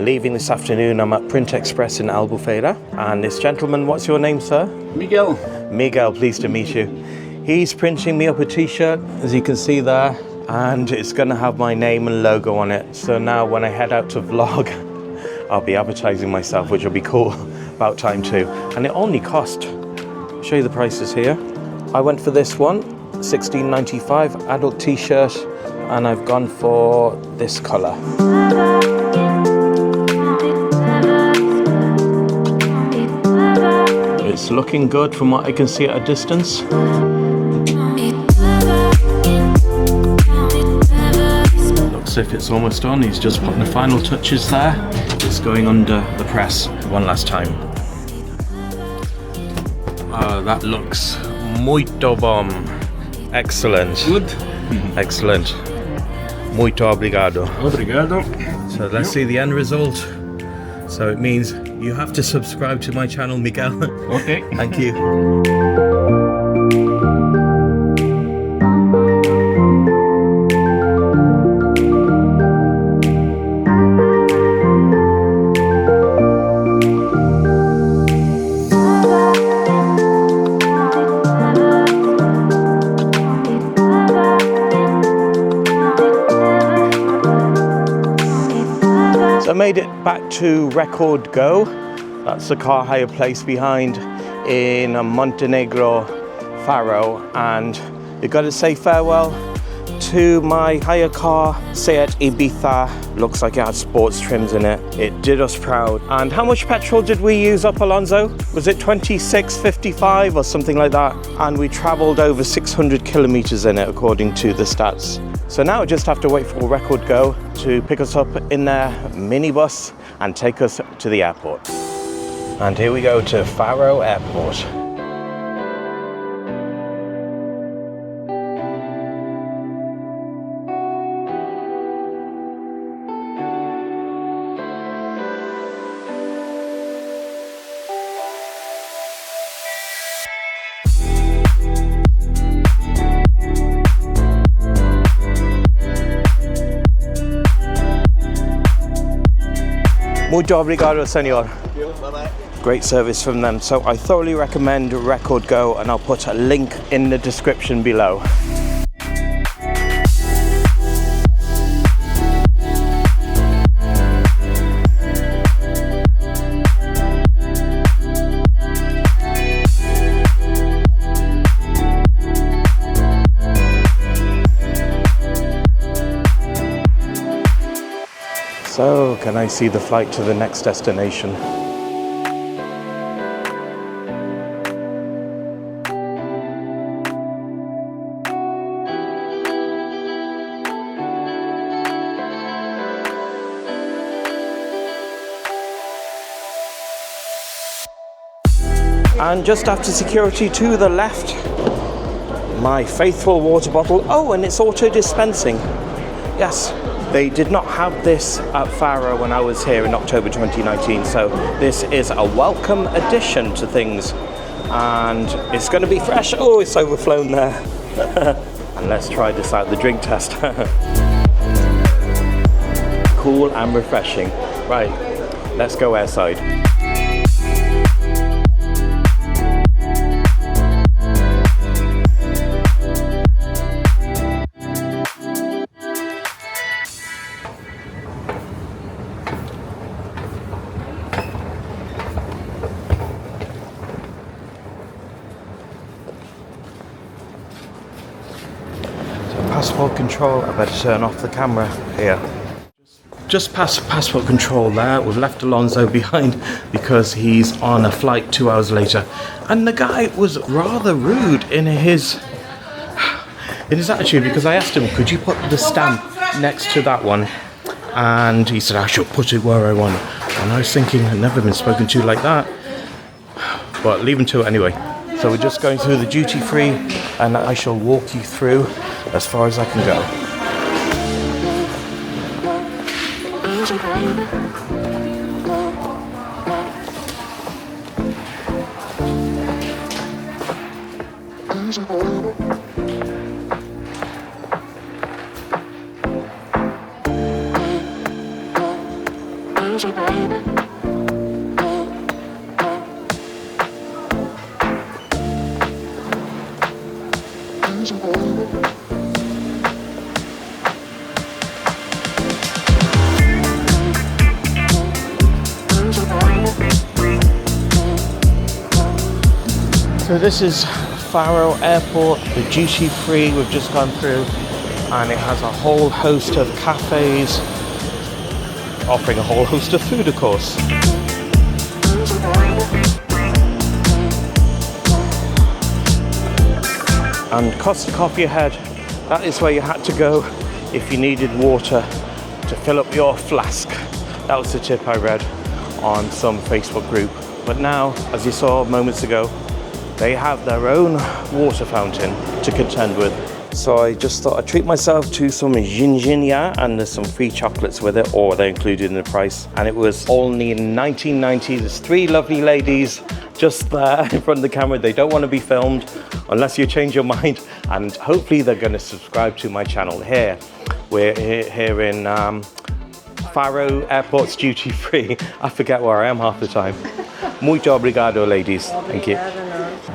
leaving this afternoon. I'm at PrintExpress in Albufeira. And this gentleman, what's your name, sir? Miguel. Miguel, pleased to meet you. He's printing me up a t-shirt, as you can see there, and it's going to have my name and logo on it. So now when I head out to vlog, I'll be advertising myself, which will be cool. About time too. And it only cost, I'll show you the prices here. I went for this one, $16.95 adult t-shirt, and I've gone for this color. It's looking good from what I can see at a distance. Looks as if it's almost done. He's just putting the final touches there. It's going under the press one last time. Oh, that looks muito bom. Excellent. Good. Excellent. Muito obrigado. Obrigado. So let's see the end result. So it means you have to subscribe to my channel, Miguel. Okay. Thank you. So I made it back to Record Go. That's the car hire place behind in Montenegro, Faro, and you've got to say farewell to my hire car, Seat Ibiza. Looks like it had sports trims in it. It did us proud. And how much petrol did we use up, Alonso? Was it 26.55 or something like that? And we traveled over 600 kilometers in it, according to the stats. So now I just have to wait for Record Go to pick us up in their minibus and take us to the airport. And here we go to Faro Airport. Muito obrigado, senor. Bye-bye. Great service from them. So I thoroughly recommend Record Go, and I'll put a link in the description below. So, can I see the flight to the next destination? And just after security to the left, my faithful water bottle. Oh, and it's auto dispensing. Yes. They did not have this at Faro when I was here in October 2019, so this is a welcome addition to things, and it's going to be fresh. Oh, it's overflown there. And let's try this out, the drink test. Cool and refreshing. Right, let's go airside. Passport control, I better turn off the camera here. Just past passport control there, we've left Alonso behind because he's on a flight 2 hours later. And the guy was rather rude in his attitude, because I asked him, could you put the stamp next to that one? And he said, I should put it where I want. And I was thinking, I've never been spoken to like that. But leave him to it anyway. So we're just going through the duty free, and I shall walk you through as far as I can go. So this is Faro Airport, the duty free we've just gone through, and it has a whole host of cafes offering a whole host of food, of course. And Costa Coffee ahead, that is where you had to go if you needed water to fill up your flask. That was the tip I read on some Facebook group. But now, as you saw moments ago, they have their own water fountain to contend with. So I just thought I'd treat myself to some ginginia, and there's some free chocolates with it, or they're included in the price. And it was only in 1990. There's three lovely ladies just there in front of the camera. They don't want to be filmed unless you change your mind, and hopefully they're going to subscribe to my channel here. We're here in Faro Airport's duty free. I forget where I am half the time. Muito obrigado, ladies. Thank you.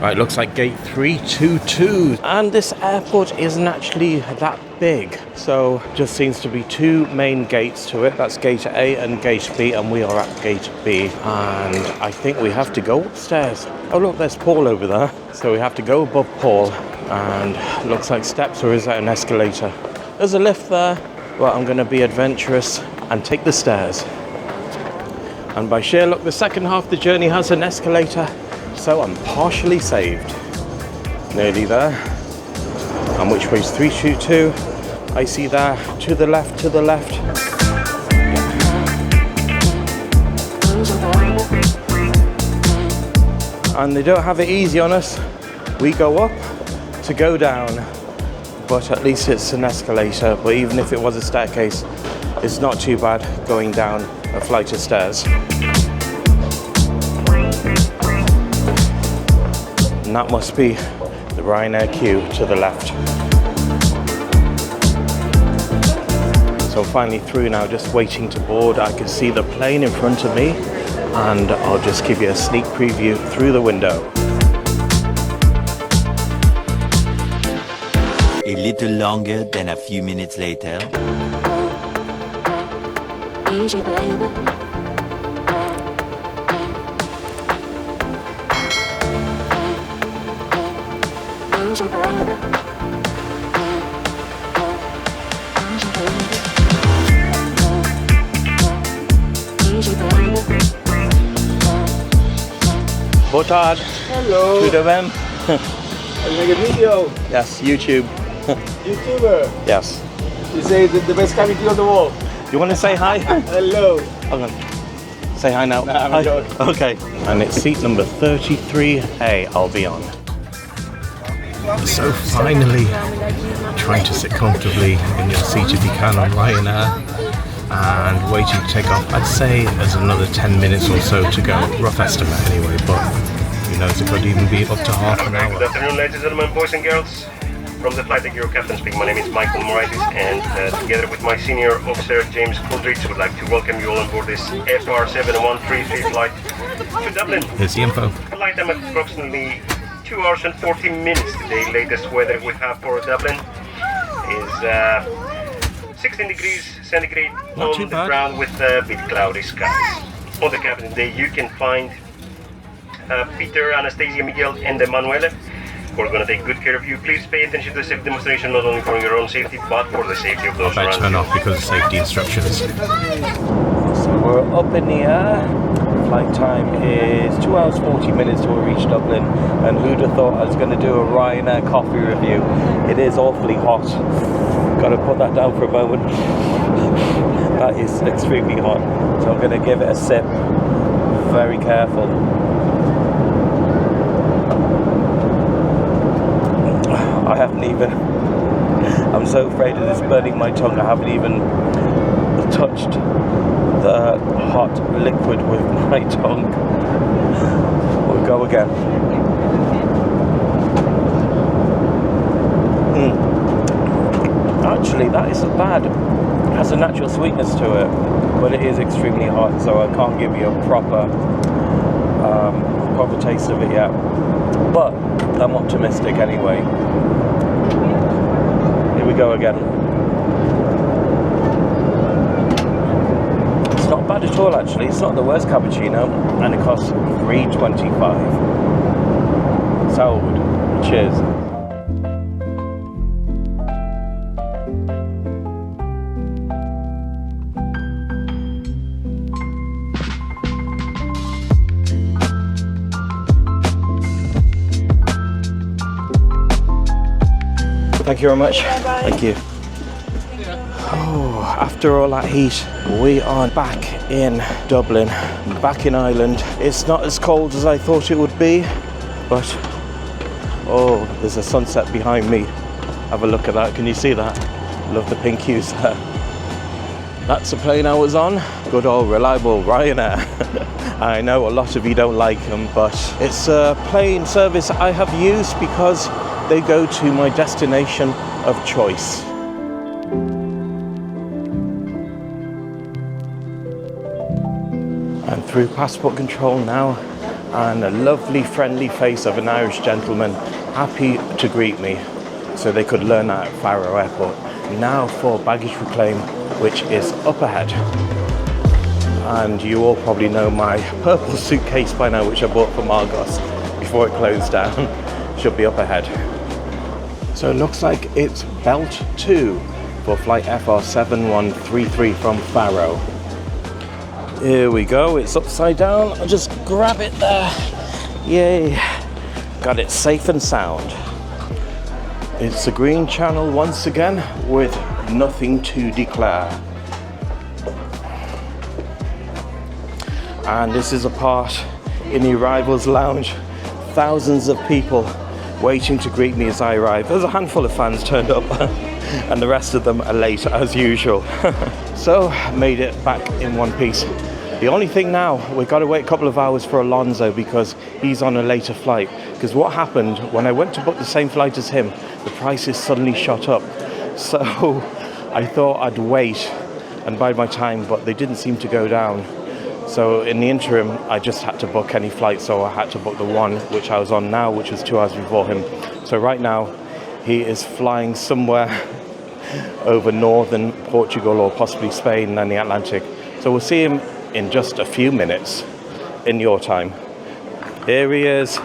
Right, looks like gate 322. And this airport isn't actually that big. So just seems to be two main gates to it. That's gate A and gate B, and we are at gate B. And I think we have to go upstairs. Oh look, there's Paul over there. So we have to go above Paul. And looks like steps, or is that an escalator? There's a lift there. Well, I'm gonna be adventurous and take the stairs. And by sheer luck, the second half of the journey has an escalator. So I'm partially saved. Nearly there. And which way's 322? I see there. To the left, to the left. And they don't have it easy on us. We go up to go down. But at least it's an escalator. But even if it was a staircase, it's not too bad going down a flight of stairs. And that must be the Ryanair queue to the left. So I'm finally through now, just waiting to board. I can see the plane in front of me, and I'll just give you a sneak preview through the window. A little longer than a few minutes later. Boa tarde. Hello. Tudo bem? You make a video. Yes, YouTube. YouTuber. Yes. You say the best comedy on the wall. You want to say hi? Hello. Hold on. Say hi now. Nah, I'm hi. joking. Okay. And it's seat number 33A I'll be on. So finally, trying to sit comfortably in your seat if you can on Ryanair, and waiting to take off. I'd say there's another 10 minutes or so to go, rough estimate anyway, but who knows, it could even be up to half an hour. Good afternoon, ladies and gentlemen, boys and girls. From the flight deck, your captain speaking. My name is Michael Moraitis, and together with my senior officer James Coldridge, would like to welcome you all on board this FR7133 flight to Dublin. Here's the info. Flight time at approximately 2 hours and 14 minutes today. Latest weather we have for Dublin is 16 degrees centigrade Not too on the bad. ground with a bit cloudy skies. On the cabin today you can find Peter, Anastasia, Miguel and Emanuele. We're going to take good care of you. Please pay attention to the safety demonstration, not only for your own safety, but for the safety of those I'll around turn you. off because of safety instructions. So we're up in the air. Flight time is 2 hours 40 minutes till we reach Dublin, and who'd have thought I was going to do a Ryanair coffee review. It is awfully hot. Got to put that down for a moment. That is extremely hot, so I'm going to give it a sip. Very careful. I haven't even, I'm so afraid of this burning my tongue, I haven't even touched the hot liquid with my tongue. We'll go again. Actually, that isn't bad. has a natural sweetness to it, but it is extremely hot, so I can't give you a proper taste of it yet. But I'm optimistic anyway. Here we go again. It's not bad at all, actually. It's not the worst cappuccino, and it costs $3.25. Sold. Cheers. Thank you very much. Bye-bye. Thank you. Oh, after all that heat, we are back in Dublin, back in Ireland. It's not as cold as I thought it would be, but oh, there's a sunset behind me. Have a look at that. Can you see that? Love the pink hues there. That's the plane I was on. Good old reliable Ryanair. I know a lot of you don't like them, but it's a plane service I have used because they go to my destination of choice. I'm through passport control now, and a lovely friendly face of an Irish gentleman happy to greet me, so they could learn that at Faro Airport. Now for baggage reclaim, which is up ahead. And you all probably know my purple suitcase by now, which I bought from Argos before it closed down. Should be up ahead. So it looks like it's Belt 2 for flight FR7133 from Faro. Here we go, it's upside down. I'll just grab it there. Yay. Got it safe and sound. It's the green channel once again with nothing to declare. And this is a part in the arrivals lounge. Thousands of people waiting to greet me as I arrive. There's a handful of fans turned up and the rest of them are late as usual. So made it back in one piece. The only thing now, we've got to wait a couple of hours for Alonso because he's on a later flight. Because what happened, when I went to book the same flight as him, the prices suddenly shot up. So I thought I'd wait and bide my time, but they didn't seem to go down. So in the interim, I just had to book any flight. So I had to book the one which I was on now, which was 2 hours before him. So right now, he is flying somewhere over northern Portugal or possibly Spain and the Atlantic. So we'll see him in just a few minutes in your time. Here he is,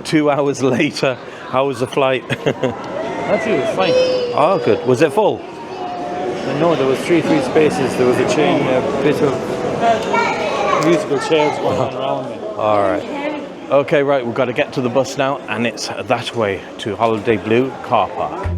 2 hours later. How was the flight? Actually, it was fine. Oh, good. Was it full? No, there was three free spaces. There was a chain, a bit of musical chairs going on around me. All right. Okay, right, we've got to get to the bus now, and it's that way to Holiday Blue car park.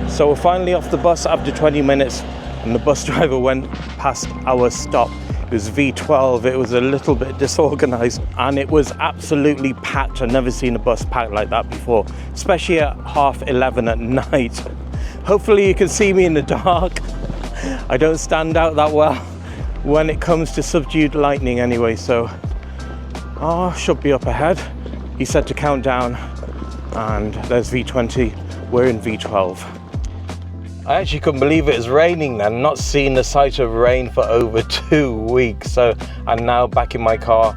So we're finally off the bus after 20 minutes, and the bus driver went past our stop. It was V12, it was a little bit disorganized, and it was absolutely packed. I've never seen a bus packed like that before, especially at 11:30 at night. Hopefully you can see me in the dark. I don't stand out that well when it comes to subdued lighting anyway, so should be up ahead. He said to count down, and there's V20, we're in V12. I actually couldn't believe it was raining then, not seen the sight of rain for over 2 weeks. So I'm now back in my car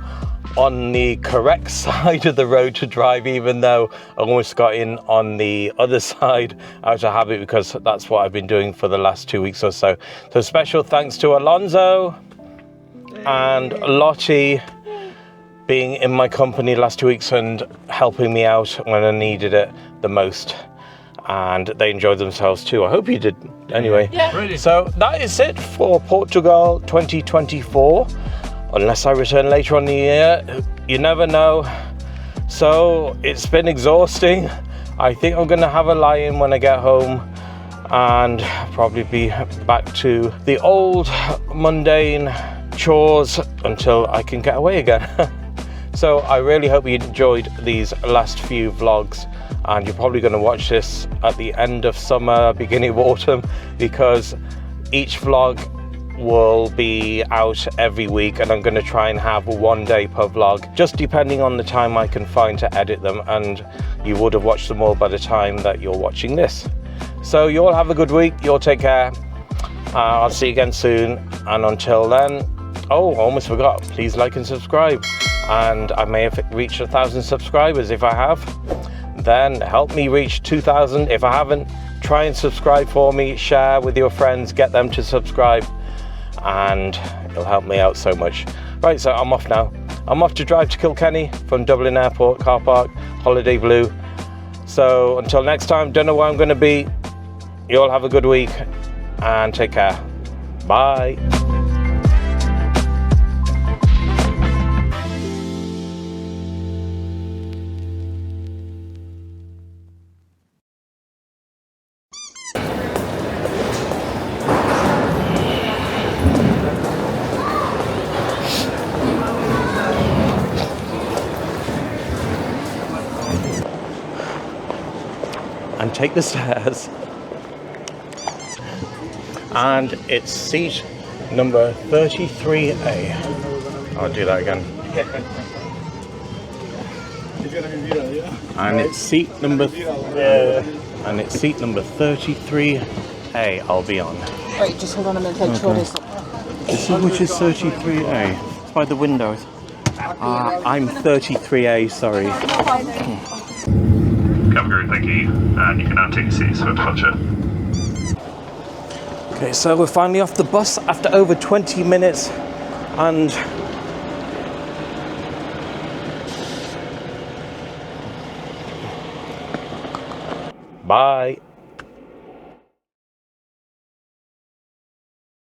on the correct side of the road to drive, even though I almost got in on the other side out of habit, because that's what I've been doing for the last 2 weeks or so. So special thanks to Alonso and Lottie being in my company the last 2 weeks and helping me out when I needed it the most. And they enjoyed themselves too. I hope you did anyway. Yeah. So that is it for Portugal 2024. Unless I return later on in the year, you never know. So it's been exhausting. I think I'm gonna have a lie-in when I get home and probably be back to the old mundane chores until I can get away again. So I really hope you enjoyed these last few vlogs, and you're probably going to watch this at the end of summer, beginning of autumn, because each vlog will be out every week, and I'm going to try and have one day per vlog, just depending on the time I can find to edit them, and you would have watched them all by the time that you're watching this. So you all have a good week, you all take care. I'll see you again soon, and until then, oh, almost forgot, please like and subscribe. And I may have reached 1,000 subscribers. If I have, then help me reach 2,000. If I haven't, try and subscribe for me, share with your friends, get them to subscribe, and it'll help me out so much. Right, so I'm off now. I'm off to drive to Kilkenny from Dublin Airport car park, Holiday Blue. So until next time, don't know where I'm going to be. You all have a good week and take care. Bye. And take the stairs, and it's seat number 33A. I'll do that again. And it's seat number 33A. I'll be on. Right, just hold on a minute. I'll throw this up. Which is 33A? It's by the windows. I'm 33A. Sorry. Category, thank you. And you can now take your seats for departure. Okay, so we're finally off the bus after over 20 minutes, and bye.